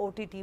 OTT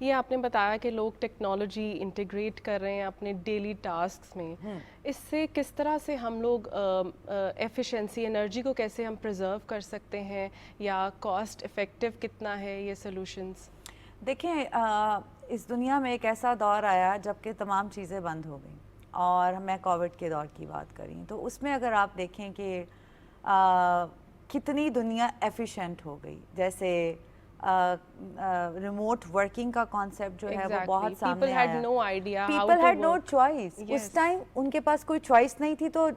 یہ آپ نے بتایا کہ لوگ ٹیکنالوجی انٹیگریٹ کر رہے ہیں اپنے ڈیلی ٹاسکس میں، اس سے کس طرح سے ہم لوگ ایفیشنسی انرجی کو کیسے ہم پرزرو کر سکتے ہیں، یا کاسٹ افیکٹو کتنا ہے یہ سولوشنز؟ دیکھیں اس دنیا میں ایک ایسا دور آیا جب کہ تمام چیزیں بند ہو گئیں، اور میں کووڈ کے دور کی بات کریں تو اس میں اگر آپ دیکھیں کہ کتنی دنیا ایفیشینٹ ہو گئی، جیسے ریموٹ ورکنگ کا کانسیپٹ جو ہے وہ بہت سامنے آیا. People had no choice. اس ٹائم ان کے پاس کوئی چوائس نہیں تھی. تو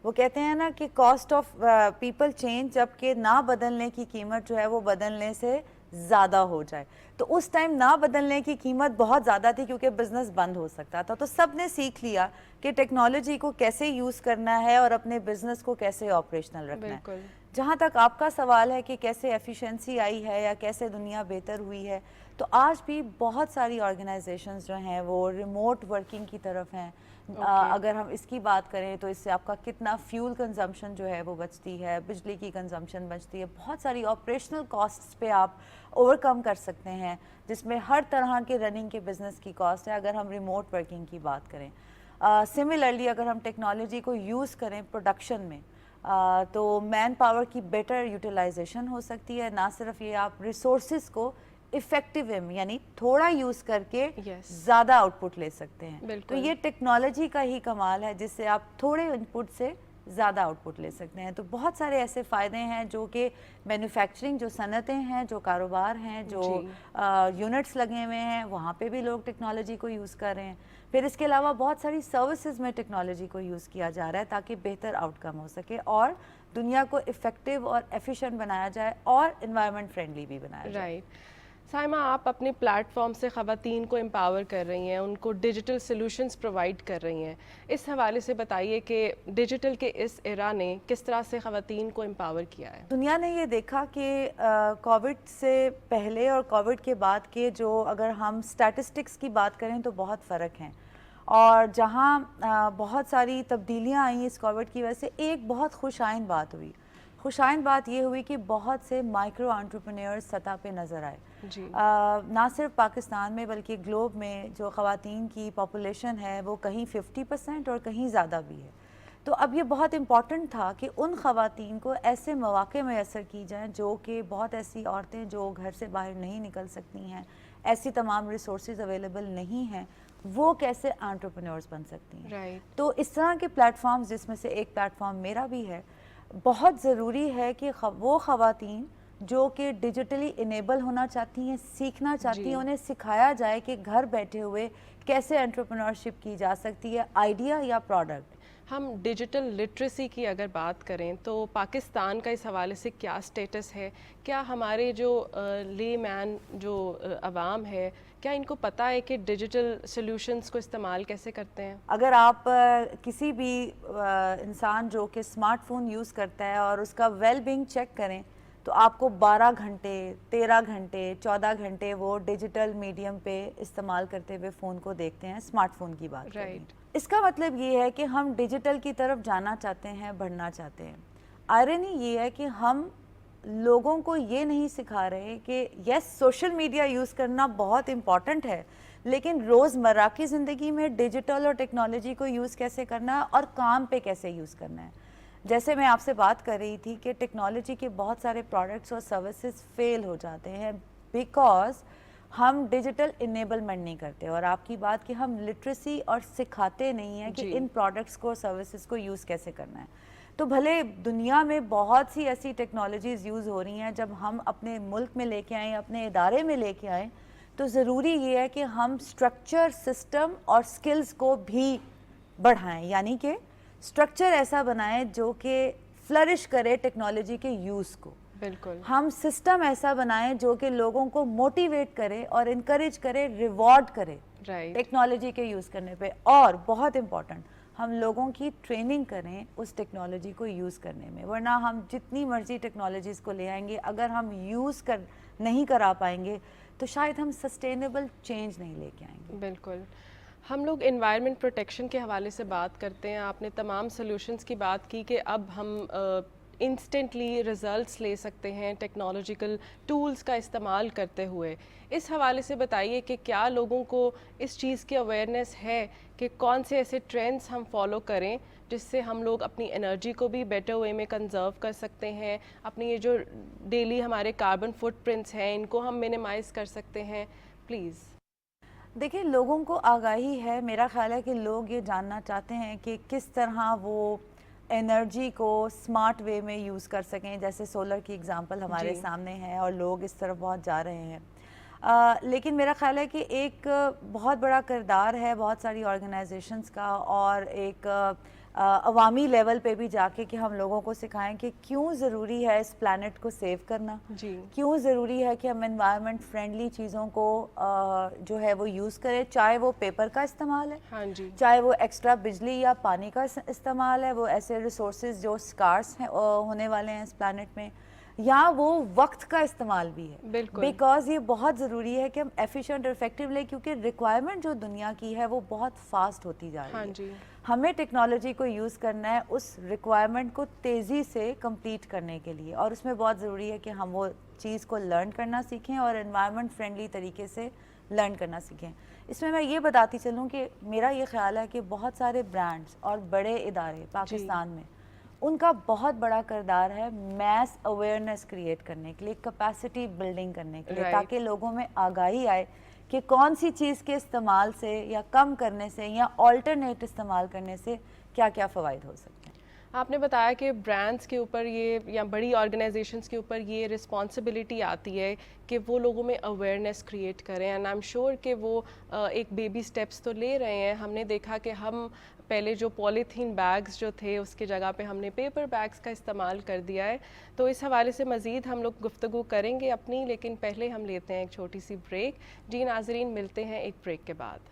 وہ کہتے ہیں نا کہ کاسٹ آف پیپل چینج، جب کہ نہ بدلنے کی قیمت جو ہے وہ بدلنے سے زیادہ ہو جائے. تو اس ٹائم نہ بدلنے کی قیمت بہت زیادہ تھی کیونکہ بزنس بند ہو سکتا تھا. تو سب نے سیکھ لیا کہ ٹیکنالوجی کو کیسے یوز کرنا ہے اور اپنے بزنس کو کیسے آپریشنل رکھنا ہے. جہاں تک آپ کا سوال ہے کہ کیسے ایفیشنسی آئی ہے یا کیسے دنیا بہتر ہوئی ہے، تو آج بھی بہت ساری آرگنائزیشنز جو ہیں وہ ریموٹ ورکنگ کی طرف ہیں. اگر ہم اس کی بات کریں تو اس سے آپ کا کتنا فیول کنزمپشن جو ہے وہ بچتی ہے، بجلی کی کنزمپشن بچتی ہے، بہت ساری آپریشنل کاسٹس پہ آپ اوور کم کر سکتے ہیں، جس میں ہر طرح کے رننگ کے بزنس کی کاسٹ ہے اگر ہم ریموٹ ورکنگ کی بات کریں. سملرلی اگر ہم ٹیکنالوجی کو یوز کریں پروڈکشن میں تو مین پاور کی بیٹر یوٹیلائزیشن ہو سکتی ہے. نہ صرف یہ آپ ریسورسز کو افیکٹو یعنی تھوڑا یوز کر کے زیادہ آؤٹ پٹ لے سکتے ہیں. تو یہ ٹیکنالوجی کا ہی کمال ہے جس سے آپ تھوڑے ان پٹ سے زیادہ آؤٹ پٹ لے سکتے ہیں. تو بہت سارے ایسے فائدے ہیں جو کہ مینوفیکچرنگ جو صنعتیں ہیں، جو کاروبار ہیں، جو یونٹس لگے ہوئے ہیں، وہاں پہ بھی لوگ ٹیکنالوجی کو یوز کر رہے ہیں. پھر اس کے علاوہ بہت ساری سروسز میں ٹیکنالوجی کو یوز کیا جا رہا ہے تاکہ بہتر آؤٹ کم ہو سکے اور دنیا کو افیکٹو اور ایفیشینٹ بنایا جائے اور انوائرمنٹ فرینڈلی بھی بنایا جائے. رائٹ. سائمہ، آپ اپنے پلیٹ فارم سے خواتین کو امپاور کر رہی ہیں، ان کو ڈیجیٹل سلوشنز پرووائڈ کر رہی ہیں. اس حوالے سے بتائیے کہ ڈیجیٹل کے اس ایرا نے کس طرح سے خواتین کو امپاور کیا ہے؟ دنیا نے یہ دیکھا کہ کووڈ سے پہلے اور کووڈ کے بعد کے جو اگر ہم سٹیٹسٹکس کی بات کریں تو بہت فرق ہیں. اور جہاں بہت ساری تبدیلیاں آئیں اس کووڈ کی وجہ سے، ایک بہت خوش آئند بات ہوئی. خوش آئند بات یہ ہوئی کہ بہت سے مائکرو انٹرپرینیورز سطح پہ نظر آئے. نہ صرف پاکستان میں بلکہ گلوب میں جو خواتین کی پاپولیشن ہے وہ کہیں 50% اور کہیں زیادہ بھی ہے. تو اب یہ بہت امپورٹنٹ تھا کہ ان خواتین کو ایسے مواقع میسر کی جائیں جو کہ بہت ایسی عورتیں جو گھر سے باہر نہیں نکل سکتی ہیں، ایسی تمام ریسورسز اویلیبل نہیں ہیں، وہ کیسے انٹرپرینورز بن سکتی ہیں. تو اس طرح کے پلیٹ فارمز، جس میں سے ایک پلیٹ فارم میرا بھی ہے، بہت ضروری ہے کہ وہ خواتین جو کہ ڈیجیٹلی انیبل ہونا چاہتی ہیں، سیکھنا چاہتی ہیں، انہیں سکھایا جائے کہ گھر بیٹھے ہوئے کیسے انٹرپرینورشپ کی جا سکتی ہے، آئیڈیا یا پروڈکٹ. ہم ڈیجیٹل لٹریسی کی اگر بات کریں تو پاکستان کا اس حوالے سے کیا سٹیٹس ہے؟ کیا ہمارے جو لے مین جو عوام ہے، کیا ان کو پتہ ہے کہ ڈیجیٹل سلوشنز کو استعمال کیسے کرتے ہیں؟ اگر آپ کسی بھی انسان جو کہ اسمارٹ فون یوز کرتا ہے اور اس کا ویل بینگ چیک کریں تو آپ کو 12 گھنٹے 13 گھنٹے 14 گھنٹے وہ ڈیجیٹل میڈیم پہ استعمال کرتے ہوئے فون کو دیکھتے ہیں. اسمارٹ فون کی بات کریں. اس کا مطلب یہ ہے کہ ہم ڈیجیٹل کی طرف جانا چاہتے ہیں، بڑھنا چاہتے ہیں. آئرنی یہ ہے کہ ہم لوگوں کو یہ نہیں سکھا رہے کہ یس سوشل میڈیا یوز کرنا بہت امپورٹنٹ ہے، لیکن روزمرہ کی زندگی میں ڈیجیٹل اور ٹیکنالوجی کو یوز کیسے کرنا ہے اور کام پہ کیسے یوز کرنا ہے. جیسے میں آپ سے بات کر رہی تھی کہ ٹیکنالوجی کے بہت سارے پروڈکٹس اور سروسز فیل ہو جاتے ہیں بیکاز ہم ڈیجیٹل انیبلمنٹ نہیں کرتے. اور آپ کی بات کہ ہم لٹریسی اور سکھاتے نہیں ہیں کہ ان پروڈکٹس کو سروسز کو یوز کیسے کرنا ہے. تو بھلے دنیا میں بہت سی ایسی ٹیکنالوجیز یوز ہو رہی ہیں، جب ہم اپنے ملک میں لے کے آئیں، اپنے ادارے میں لے کے آئیں، تو ضروری یہ ہے کہ ہم سٹرکچر، سسٹم اور سکلز کو بھی بڑھائیں. یعنی کہ سٹرکچر ایسا بنائیں جو کہ فلرش کرے ٹیکنالوجی کے یوز کو. بالکل. ہم سسٹم ایسا بنائیں جو کہ لوگوں کو موٹیویٹ کرے اور انکریج کرے، ریوارڈ کرے ٹیکنالوجی کے یوز کرنے پہ. اور بہت امپورٹنٹ، ہم لوگوں کی ٹریننگ کریں اس ٹیکنالوجی کو یوز کرنے میں. ورنہ ہم جتنی مرضی ٹیکنالوجیز کو لے آئیں گے، اگر ہم یوز نہیں کرا پائیں گے تو شاید ہم سسٹینیبل چینج نہیں لے کے آئیں گے. بالکل. ہم لوگ انوائرمنٹ پروٹیکشن کے حوالے سے بات کرتے ہیں. آپ نے تمام سلوشنز کی بات کی کہ اب ہم انسٹنٹلی رزلٹس لے سکتے ہیں ٹیکنالوجیکل ٹولز کا استعمال کرتے ہوئے. اس حوالے سے بتائیے کہ کیا لوگوں کو اس چیز کی اویئرنیس ہے کہ کون سے ایسے ٹرینڈس ہم فالو کریں جس سے ہم لوگ اپنی انرجی کو بھی بیٹر وے میں کنزرو کر سکتے ہیں, اپنی یہ جو ڈیلی ہمارے کاربن فٹ پرنٹس ہیں ان کو ہم منیمائز کر سکتے ہیں؟ پلیز. دیکھیں, لوگوں کو آگاہی ہے. میرا خیال ہے کہ لوگ یہ جاننا چاہتے ہیں کہ کس طرح وہ انرجی کو اسمارٹ وے میں یوز کر سکیں. جیسے سولر کی اگزامپل ہمارے سامنے ہے اور لوگ اس طرف بہت جا رہے ہیں. لیکن میرا خیال ہے کہ ایک بہت بڑا کردار ہے بہت ساری آرگنائزیشنز کا, اور ایک عوامی لیول پہ بھی جا کے کہ ہم لوگوں کو سکھائیں کہ کیوں ضروری ہے اس پلانٹ کو سیو کرنا, کیوں ضروری ہے کہ ہم انوائرمنٹ فرینڈلی چیزوں کو جو ہے وہ یوز کریں, چاہے وہ پیپر کا استعمال ہے, چاہے وہ ایکسٹرا بجلی یا پانی کا استعمال ہے, وہ ایسے ریسورسز جو سکارس ہیں ہونے والے ہیں اس پلانٹ میں, یا وہ وقت کا استعمال بھی ہے. بیکاز یہ بہت ضروری ہے کہ ہم ایفیشینٹ اور افیکٹو لیں, کیونکہ ریکوائرمنٹ جو دنیا کی ہے وہ بہت فاسٹ ہوتی جا رہی ہے. ہمیں ٹیکنالوجی کو یوز کرنا ہے اس ریکوائرمنٹ کو تیزی سے کمپلیٹ کرنے کے لیے, اور اس میں بہت ضروری ہے کہ ہم وہ چیز کو لرن کرنا سیکھیں اور انوائرمنٹ فرینڈلی طریقے سے لرن کرنا سیکھیں. اس میں یہ بتاتی چلوں کہ میرا یہ خیال ہے کہ بہت سارے برانڈز اور بڑے ادارے پاکستان میں, ان کا بہت بڑا کردار ہے میس اویئرنیس کریٹ کرنے کے لیے, کیپیسٹی بلڈنگ کرنے کے لیے, تاکہ لوگوں میں آگاہی آئے کہ کون سی چیز کے استعمال سے یا کم کرنے سے یا آلٹرنیٹ استعمال کرنے سے کیا کیا فوائد ہو سکتے ہیں. آپ نے بتایا کہ برانڈس کے اوپر یہ یا بڑی آرگنائزیشنس کے اوپر یہ رسپانسبلٹی آتی ہے کہ وہ لوگوں میں اویئرنیس کریٹ کریں, اینڈ آئی ایم شیور کہ وہ ایک بیبی سٹیپس تو لے رہے ہیں. ہم نے دیکھا کہ ہم پہلے جو پولیتھین بیگز جو تھے اس کی جگہ پہ ہم نے پیپر بیگز کا استعمال کر دیا ہے. تو اس حوالے سے مزید ہم لوگ گفتگو کریں گے اپنی, لیکن پہلے ہم لیتے ہیں ایک چھوٹی سی بریک. جی ناظرین, ملتے ہیں ایک بریک کے بعد.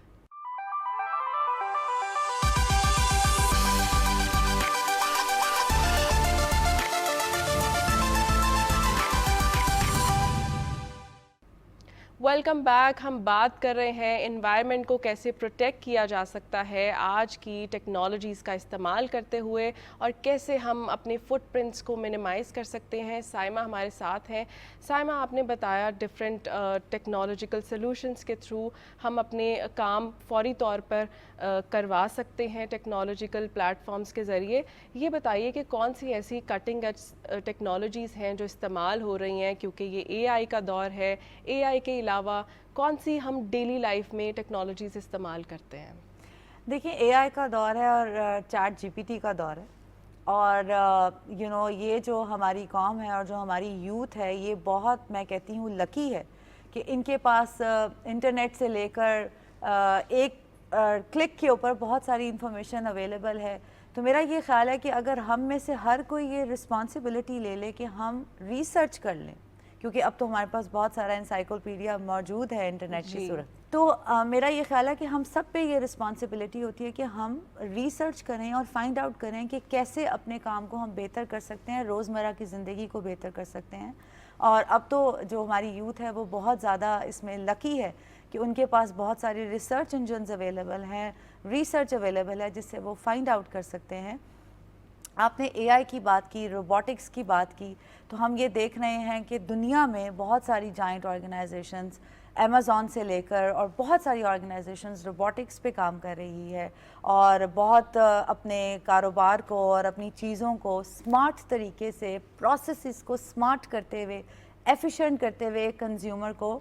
Welcome back. ہم بات کر رہے ہیں انوائرمنٹ کو کیسے پروٹیکٹ کیا جا سکتا ہے آج کی ٹیکنالوجیز کا استعمال کرتے ہوئے, اور کیسے ہم اپنے فٹ پرنٹس کو منیمائز کر سکتے ہیں. سائمہ ہمارے ساتھ ہیں. سائمہ, آپ نے بتایا ڈفرینٹ ٹیکنالوجیکل سلوشنس کے تھرو ہم اپنے کام فوری طور پر کروا سکتے ہیں ٹیکنالوجیکل پلیٹ فارمز کے ذریعے. یہ بتائیے کہ کون سی ایسی کٹنگ ایج ٹیکنالوجیز ہیں جو استعمال ہو رہی ہیں, کیونکہ یہ اے آئی کا دور ہے. اے آئی کے علاوہ کون سی ہم ڈیلی لائف میں ٹیکنالوجیز استعمال کرتے ہیں؟ دیکھیں, اے آئی کا دور ہے اور چیٹ جی پی ٹی کا دور ہے, اور یہ جو ہماری قوم ہے اور جو ہماری یوتھ ہے یہ بہت, میں کہتی ہوں, لکی ہے کہ ان کے پاس انٹرنیٹ سے لے کر ایک کلک کے اوپر بہت ساری انفارمیشن اویلیبل ہے. تو میرا یہ خیال ہے کہ اگر ہم میں سے ہر کوئی یہ رسپانسبلٹی لے لے کہ ہم ریسرچ کر لیں, کیونکہ اب تو ہمارے پاس بہت سارا انسائیکلوپیڈیا موجود ہے انٹرنیٹ کی صورت, تو میرا یہ خیال ہے کہ ہم سب پہ یہ رسپانسبلٹی ہوتی ہے کہ ہم ریسرچ کریں اور فائنڈ آؤٹ کریں کہ کیسے اپنے کام کو ہم بہتر کر سکتے ہیں, روزمرہ کی زندگی کو بہتر کر سکتے ہیں. اور اب تو جو ہماری یوتھ ہے وہ بہت زیادہ اس میں لکی ہے کہ ان کے پاس بہت ساری ریسرچ انجنز اویلیبل ہیں, ریسرچ اویلیبل ہے جس سے وہ فائنڈ آؤٹ کر سکتے ہیں. آپ نے اے آئی کی بات کی, روبوٹکس کی بات کی, تو ہم یہ دیکھ رہے ہیں کہ دنیا میں بہت ساری جائنٹ آرگنائزیشنز, امیزون سے لے کر اور بہت ساری آرگنائزیشنز روبوٹکس پہ کام کر رہی ہے, اور بہت اپنے کاروبار کو اور اپنی چیزوں کو اسمارٹ طریقے سے, پروسیسز کو اسمارٹ کرتے ہوئے, ایفیشینٹ کرتے ہوئے کنزیومر کو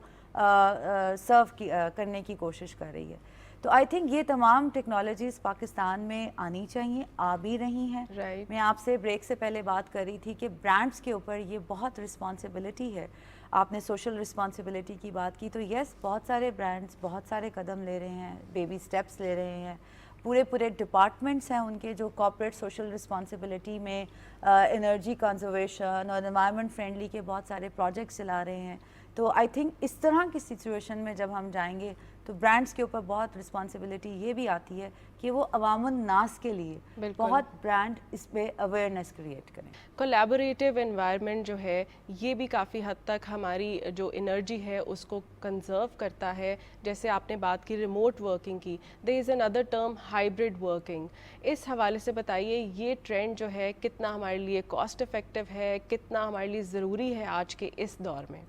سرو کرنے کی کوشش کر رہی ہے. تو آئی تھنک یہ تمام ٹیکنالوجیز پاکستان میں آنی چاہیے, آ بھی رہی ہیں. میں آپ سے بریک سے پہلے بات کر رہی تھی کہ برانڈس کے اوپر یہ بہت رسپانسبلٹی ہے. آپ نے سوشل رسپانسبلٹی کی بات کی, تو یس, بہت سارے برانڈس بہت سارے قدم لے رہے ہیں, بیبی سٹیپس لے رہے ہیں. پورے ڈپارٹمنٹس ہیں ان کے جو کارپوریٹ سوشل رسپانسبلٹی میں انرجی کنزرویشن اور انوائرمنٹ فرینڈلی کے بہت سارے پروجیکٹس چلا رہے ہیں. تو آئی تھنک اس طرح کی سچویشن میں جب ہم جائیں گے تو برانڈس کے اوپر بہت رسپانسبلٹی یہ بھی آتی ہے کہ وہ عوام الناس کے لیے بہت برانڈ اس پہ اویئرنیس کریٹ کریں. کولیبوریٹیو انوائرمنٹ جو ہے یہ بھی کافی حد تک ہماری جو انرجی ہے اس کو کنزرو کرتا ہے. جیسے آپ نے بات کی ریموٹ ورکنگ کی, دیر از اندر ٹرم ہائبرڈ ورکنگ. اس حوالے سے بتائیے یہ ٹرینڈ جو ہے کتنا ہمارے لیے کاسٹ افیکٹو ہے, کتنا ہمارے لیے ضروری ہے آج کے اس دور میں؟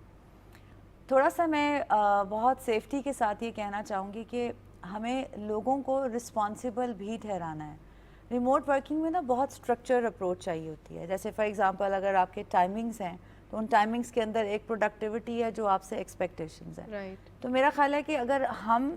تھوڑا سا میں بہت سیفٹی کے ساتھ یہ کہنا چاہوں گی کہ ہمیں لوگوں کو رسپانسیبل بھی ٹھہرانا ہے. ریموٹ ورکنگ میں نا بہت اسٹرکچر اپروچ چاہیے ہوتی ہے. جیسے فار ایگزامپل اگر آپ کے ٹائمنگس ہیں تو ان ٹائمنگس کے اندر ایک پروڈکٹیوٹی ہے جو آپ سے ایکسپیکٹیشنز ہیں. تو میرا خیال ہے کہ اگر ہم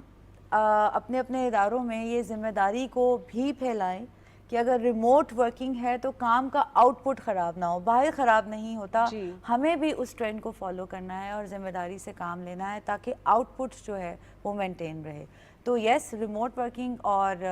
اپنے اپنے اداروں میں یہ ذمہ داری کو بھی پھیلائیں کہ اگر ریموٹ ورکنگ ہے تو کام کا آؤٹ پٹ خراب نہ ہو, باہر خراب نہیں ہوتا, ہمیں بھی اس ٹرینڈ کو فالو کرنا ہے اور ذمہ داری سے کام لینا ہے تاکہ آؤٹ پٹ جو ہے وہ مینٹین رہے. تو یس, ریموٹ ورکنگ اور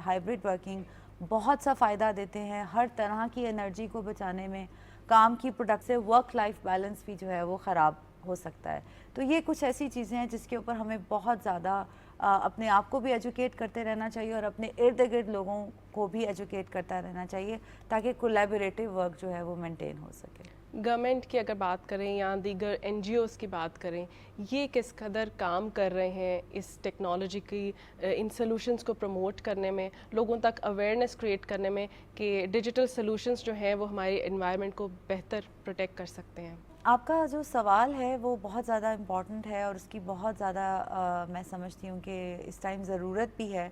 ہائبرڈ ورکنگ بہت سا فائدہ دیتے ہیں ہر طرح کی انرجی کو بچانے میں. کام کی پروڈکٹ سے ورک لائف بیلنس بھی جو ہے وہ خراب ہو سکتا ہے. تو یہ کچھ ایسی چیزیں ہیں جس کے اوپر ہمیں بہت زیادہ اپنے آپ کو بھی ایجوکیٹ کرتے رہنا چاہیے اور اپنے ارد گرد لوگوں کو بھی ایجوکیٹ کرتا رہنا چاہیے تاکہ کولیبوریٹیو ورک جو ہے وہ مینٹین ہو سکے. گورنمنٹ کی اگر بات کریں یا دیگر این جی اوز کی بات کریں, یہ کس قدر کام کر رہے ہیں اس ٹیکنالوجی کی ان سلوشنز کو پروموٹ کرنے میں, لوگوں تک اویئرنیس کریٹ کرنے میں کہ ڈیجیٹل سلوشنز جو ہیں وہ ہماری انوائرمنٹ کو بہتر پروٹیکٹ کر سکتے ہیں؟ آپ کا جو سوال ہے وہ بہت زیادہ امپورٹنٹ ہے اور اس کی بہت زیادہ میں سمجھتی ہوں کہ اس ٹائم ضرورت بھی ہے.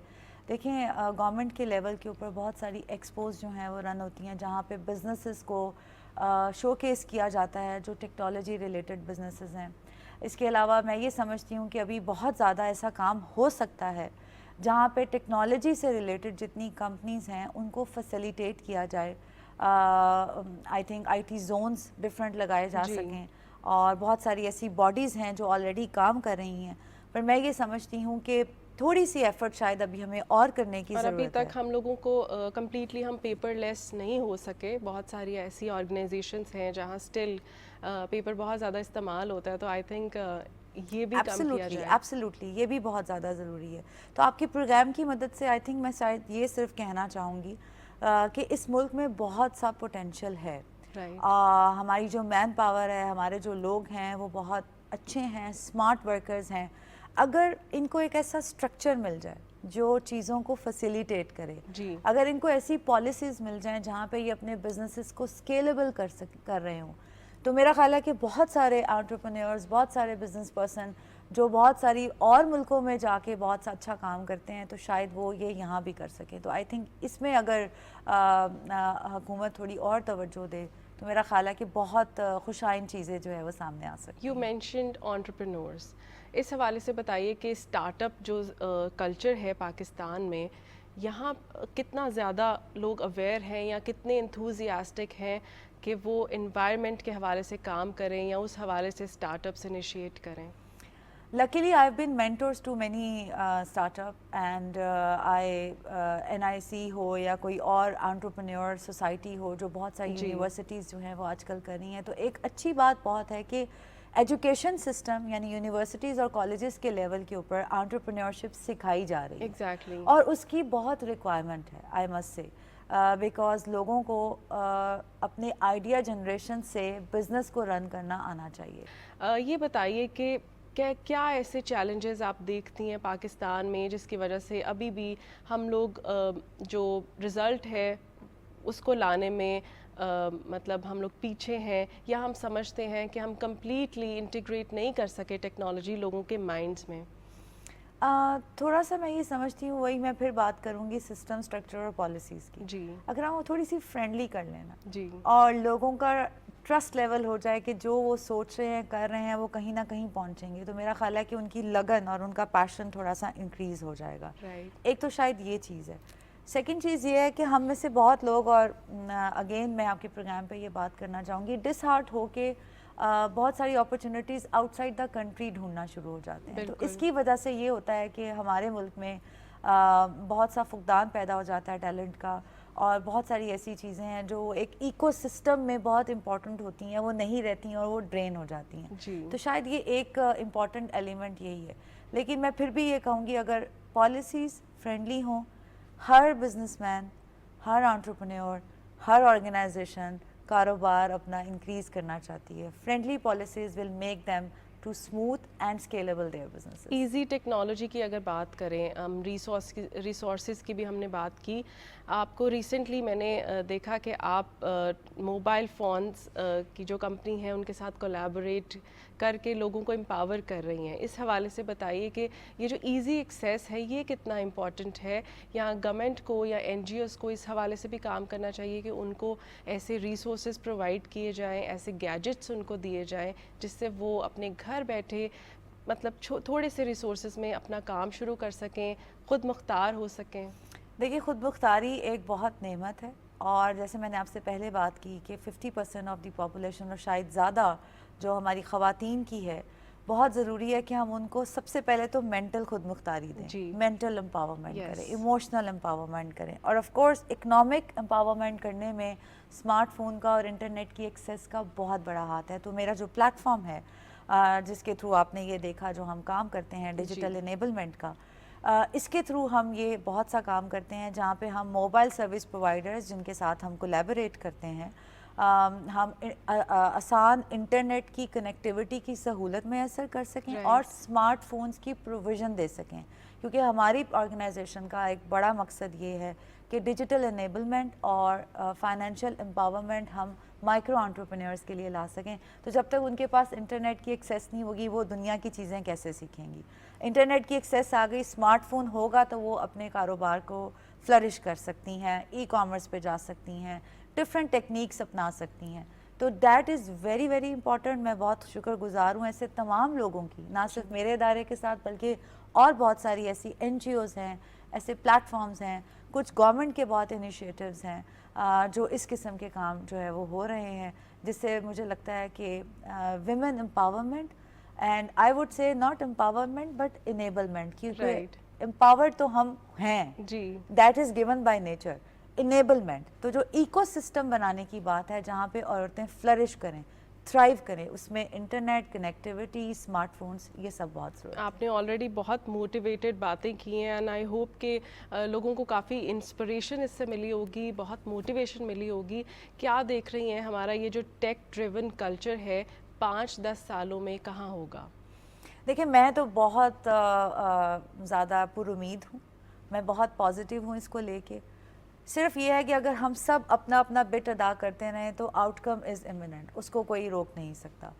دیکھیں, گورنمنٹ کے لیول کے اوپر بہت ساری ایکسپوز جو ہیں وہ رن ہوتی ہیں جہاں پہ بزنسز کو شو کیس کیا جاتا ہے جو ٹیکنالوجی ریلیٹڈ بزنسز ہیں. اس کے علاوہ میں یہ سمجھتی ہوں کہ ابھی بہت زیادہ ایسا کام ہو سکتا ہے جہاں پہ ٹیکنالوجی سے ریلیٹڈ جتنی کمپنیز ہیں ان کو فیسیلیٹیٹ کیا جائے. I think I T zones different لگائے جا سکیں اور بہت ساری ایسی باڈیز ہیں جو آلریڈی کام کر رہی ہیں. پر میں یہ سمجھتی ہوں کہ تھوڑی سی ایفرٹ شاید ابھی ہمیں اور کرنے کی ضرورت ہے. اور ابھی تک ہم لوگوں کو کمپلیٹلی ہم پیپر لیس نہیں ہو سکے. بہت ساری ایسی آرگنائزیشنز ہیں جہاں اسٹل پیپر بہت زیادہ استعمال ہوتا ہے. تو آئی تھنک یہ بھی کم کیا جائے. ایبسلیوٹلی یہ بھی بہت زیادہ ضروری ہے. تو آپ کے پروگرام کی مدد سے آئی تھنک میں شاید یہ صرف کہنا چاہوں گی کہ اس ملک میں بہت سا پوٹینشیل ہے. ہماری جو مین پاور ہے, ہمارے جو لوگ ہیں وہ بہت اچھے ہیں, اسمارٹ ورکرز ہیں. اگر ان کو ایک ایسا اسٹرکچر مل جائے جو چیزوں کو فیسیلیٹیٹ کرے, اگر ان کو ایسی پالیسیز مل جائیں جہاں پہ یہ اپنے بزنسز کو اسکیلیبل کر رہے ہوں, تو میرا خیال ہے کہ بہت سارے انٹرپرینیورز, بہت سارے بزنس پرسن جو بہت ساری اور ملکوں میں جا کے بہت سا اچھا کام کرتے ہیں تو شاید وہ یہ یہاں بھی کر سکیں. تو آئی تھنک اس میں اگر حکومت تھوڑی اور توجہ دے تو میرا خیال ہے کہ بہت خوشائن چیزیں جو ہے وہ سامنے آ سکتی. یو مینشنڈ انٹرپرینورز, اس حوالے سے بتائیے کہ اسٹارٹ اپ جو کلچر ہے پاکستان میں, یہاں کتنا زیادہ لوگ اویئر ہیں یا کتنے انتھوزیاسٹک ہیں کہ وہ انوائرمنٹ کے حوالے سے کام کریں یا اس حوالے سے اسٹارٹ اپس انیشیٹ کریں؟ Luckily, I've been mentors to many startup and NIC ہو یا کوئی اور انٹرپرینور سوسائٹی ہو جو بہت ساری یونیورسٹیز جو ہیں وہ آج کل کر رہی ہیں. تو ایک اچھی بات بہت ہے کہ ایجوکیشن سسٹم یعنی یونیورسٹیز اور کالجز کے لیول کے اوپر انٹرپرینورشپ سکھائی جا رہی ہے اور اس کی بہت ریکوائرمنٹ ہے, آئی مسٹ سے, بیکاز لوگوں کو اپنے آئیڈیا جنریشن سے بزنس کو رن کرنا آنا چاہیے. یہ بتائیے کہ کیا ایسے چیلنجز آپ دیکھتی ہیں پاکستان میں جس کی وجہ سے ابھی بھی ہم لوگ جو رزلٹ ہے اس کو لانے میں مطلب ہم لوگ پیچھے ہیں, یا ہم سمجھتے ہیں کہ ہم کمپلیٹلی انٹیگریٹ نہیں کر سکے ٹیکنالوجی لوگوں کے مائنڈز میں؟ تھوڑا سا میں یہ سمجھتی ہوں, وہی میں پھر بات کروں گی سسٹم, اسٹرکچر اور پالیسیز کی. اگر ہم وہ تھوڑی سی فرینڈلی کر لینا اور لوگوں کا ٹرسٹ لیول ہو جائے کہ جو وہ سوچ رہے ہیں کر رہے ہیں وہ کہیں نہ کہیں پہنچیں گے, تو میرا خیال ہے کہ ان کی لگن اور ان کا پیشن تھوڑا سا انکریز ہو جائے گا. ایک تو شاید یہ چیز ہے. سیکنڈ چیز یہ ہے کہ ہم میں سے بہت لوگ, اور اگین میں آپ کے پروگرام پہ یہ بات کرنا چاہوں گی, ڈس ہارٹ ہو کے بہت ساری opportunities out side the country ڈھونڈنا شروع ہو جاتے ہیں. تو اس کی وجہ سے یہ ہوتا ہے کہ ہمارے ملک میں بہت سا فقدان پیدا ہو جاتا ہے ٹیلنٹ کا, اور بہت ساری ایسی چیزیں ہیں جو ایک ایکو سسٹم میں بہت امپورٹنٹ ہوتی ہیں وہ نہیں رہتی ہیں اور وہ ڈرین ہو جاتی ہیں. تو شاید یہ ایک امپورٹنٹ ایلیمنٹ یہی ہے. لیکن میں پھر بھی یہ کہوں گی اگر پالیسیز فرینڈلی ہوں, ہر بزنس مین, ہر انٹرپرینور, ہر آرگنائزیشن کاروبار اپنا انکریز کرنا چاہتی ہے, friendly policies will make them to smooth and scalable their business. Easy technology کی اگر بات کریں, ریسورسز کی بھی ہم نے بات کی. آپ کو ریسنٹلی میں نے دیکھا کہ آپ موبائل فونز کی جو کمپنی ہیں ان کے ساتھ کولیبوریٹ کر کے لوگوں کو امپاور کر رہی ہیں. اس حوالے سے بتائیے کہ یہ جو ایزی ایکسیس ہے یہ کتنا امپورٹنٹ ہے, یا گورنمنٹ کو یا این جی اوز کو اس حوالے سے بھی کام کرنا چاہیے کہ ان کو ایسے ریسورسز پرووائڈ کیے جائیں, ایسے گیجٹس ان کو دیے جائیں جس سے وہ اپنے گھر بیٹھے مطلب تھوڑے سے ریسورسز میں اپنا کام شروع کر سکیں, خود مختار ہو سکیں. دیکھیے خود مختاری ایک بہت نعمت ہے, اور جیسے میں نے آپ سے پہلے بات کی کہ 50% آف دی پاپولیشن اور شاید زیادہ جو ہماری خواتین کی ہے, بہت ضروری ہے کہ ہم ان کو سب سے پہلے تو مینٹل خود مختاری دیں, مینٹل امپاورمنٹ کریں, ایموشنل امپاورمنٹ کریں, اور آف کورس اکنامک امپاورمنٹ کرنے میں اسمارٹ فون کا اور انٹرنیٹ کی ایکسیس کا بہت بڑا ہاتھ ہے. تو میرا جو پلیٹ فارم ہے جس کے تھرو آپ نے یہ دیکھا جو ہم کام کرتے ہیں ڈیجیٹل انیبلمنٹ کا, اس کے تھرو ہم یہ بہت سا کام کرتے ہیں جہاں پہ ہم موبائل سروس پرووائڈرز جن کے ساتھ ہم کولیبوریٹ کرتے ہیں, ہم آسان انٹرنیٹ کی کنیکٹیوٹی کی سہولت میسر کر سکیں اور اسمارٹ فونز کی پروویژن دے سکیں, کیونکہ ہماری آرگنائزیشن کا ایک بڑا مقصد یہ ہے کہ ڈیجیٹل انیبلمنٹ اور فائنینشیل امپاورمنٹ ہم مائکرو انٹرپرینورز کے لیے لا سکیں. تو جب تک ان کے پاس انٹرنیٹ کی ایکسیس نہیں ہوگی وہ دنیا کی چیزیں کیسے سیکھیں گی. انٹرنیٹ کی ایکسیس آ گئی, اسمارٹ فون ہوگا تو وہ اپنے کاروبار کو فلرش کر سکتی ہیں, ای کامرس پہ جا سکتی ہیں, ڈفرینٹ ٹیکنیکس اپنا سکتی ہیں. تو that is very very important. میں بہت شکر گزار ہوں ایسے تمام لوگوں کی, نہ صرف میرے ادارے کے ساتھ بلکہ اور بہت ساری ایسی این جی اوز ہیں, ایسے پلیٹ فارمز ہیں, کچھ گورنمنٹ کے بہت انیشیٹوز ہیں جو اس قسم کے کام جو ہے وہ ہو رہے ہیں, جس سے مجھے لگتا ہے کہ women empowerment, and I would say not empowerment but enablement, کیونکہ امپاورڈ تو ہم ہیں, that is given by nature. Enablement تو جو ایکو سسٹم بنانے کی بات ہے جہاں پہ عورتیں فلرش کریں, تھرائیو کریں, اس میں انٹرنیٹ کنیکٹیوٹی, اسمارٹ فونز, یہ سب بہت ضروری ہے. آپ نے آلریڈی بہت موٹیویٹڈ باتیں کی ہیں, اینڈ آئی ہوپ کہ لوگوں کو کافی انسپریشن اس سے ملی ہوگی, بہت موٹیویشن ملی ہوگی. کیا دیکھ رہی ہیں ہمارا یہ جو ٹیک ڈریون کلچر ہے 5-10 سالوں میں کہاں ہوگا؟ دیکھیں میں تو بہت زیادہ پر امید ہوں, میں بہت پازیٹیو ہوں اس کو لے کے. صرف یہ ہے کہ اگر ہم سب اپنا اپنا بٹ ادا کرتے رہیں تو آؤٹ کم از امیوننٹ, اس کو کوئی روک نہیں سکتا.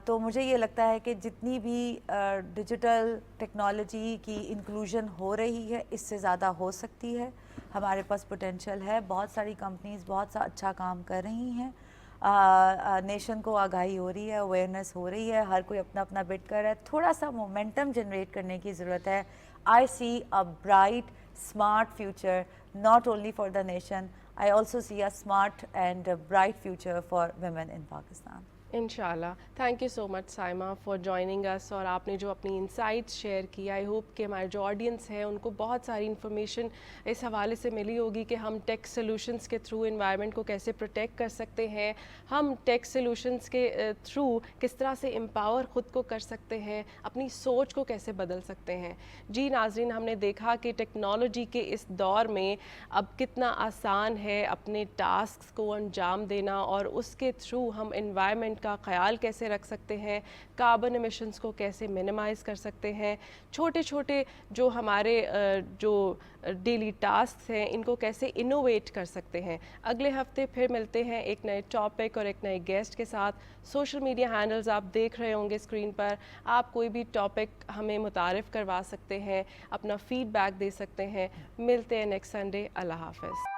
تو مجھے یہ لگتا ہے کہ جتنی بھی ڈیجیٹل ٹیکنالوجی کی انکلوژن ہو رہی ہے اس سے زیادہ ہو سکتی ہے. ہمارے پاس پوٹینشیل ہے, بہت ساری کمپنیز بہت سا اچھا کام کر رہی ہیں, نیشن کو آگاہی ہو رہی ہے, اویئرنیس ہو رہی ہے, ہر کوئی اپنا اپنا بٹ کر رہا ہے. تھوڑا سا مومنٹم جنریٹ کرنے کی ضرورت ہے. I see a bright smart future not only for the nation, I also see a smart and a bright future for women in Pakistan. انشاءاللہ. Thank you so much Saima for joining us, اور آپ نے جو اپنی insights share کی, I hope کہ ہمارے جو آڈینس ہیں ان کو بہت ساری انفارمیشن اس حوالے سے ملی ہوگی کہ ہم ٹیک سولوشنس کے تھرو انوائرمنٹ کو کیسے پروٹیکٹ کر سکتے ہیں, ہم ٹیک سولوشنس کے تھرو کس طرح سے امپاور خود کو کر سکتے ہیں, اپنی سوچ کو کیسے بدل سکتے ہیں. جی ناظرین, ہم نے دیکھا کہ ٹیکنالوجی کے اس دور میں اب کتنا آسان ہے اپنے ٹاسکس کو انجام دینا, اور اس کے تھرو ہم انوائرمنٹ کا خیال کیسے رکھ سکتے ہیں, کاربن ایمیشنز کو کیسے منیمائز کر سکتے ہیں, چھوٹے چھوٹے جو ہمارے جو ڈیلی ٹاسکس ہیں ان کو کیسے انوویٹ کر سکتے ہیں. اگلے ہفتے پھر ملتے ہیں ایک نئے ٹاپک اور ایک نئے گیسٹ کے ساتھ. سوشل میڈیا ہینڈلز آپ دیکھ رہے ہوں گے اسکرین پر, آپ کوئی بھی ٹاپک ہمیں متعارف کروا سکتے ہیں, اپنا فیڈ بیک دے سکتے ہیں. ملتے ہیں نیکسٹ سنڈے. اللہ حافظ.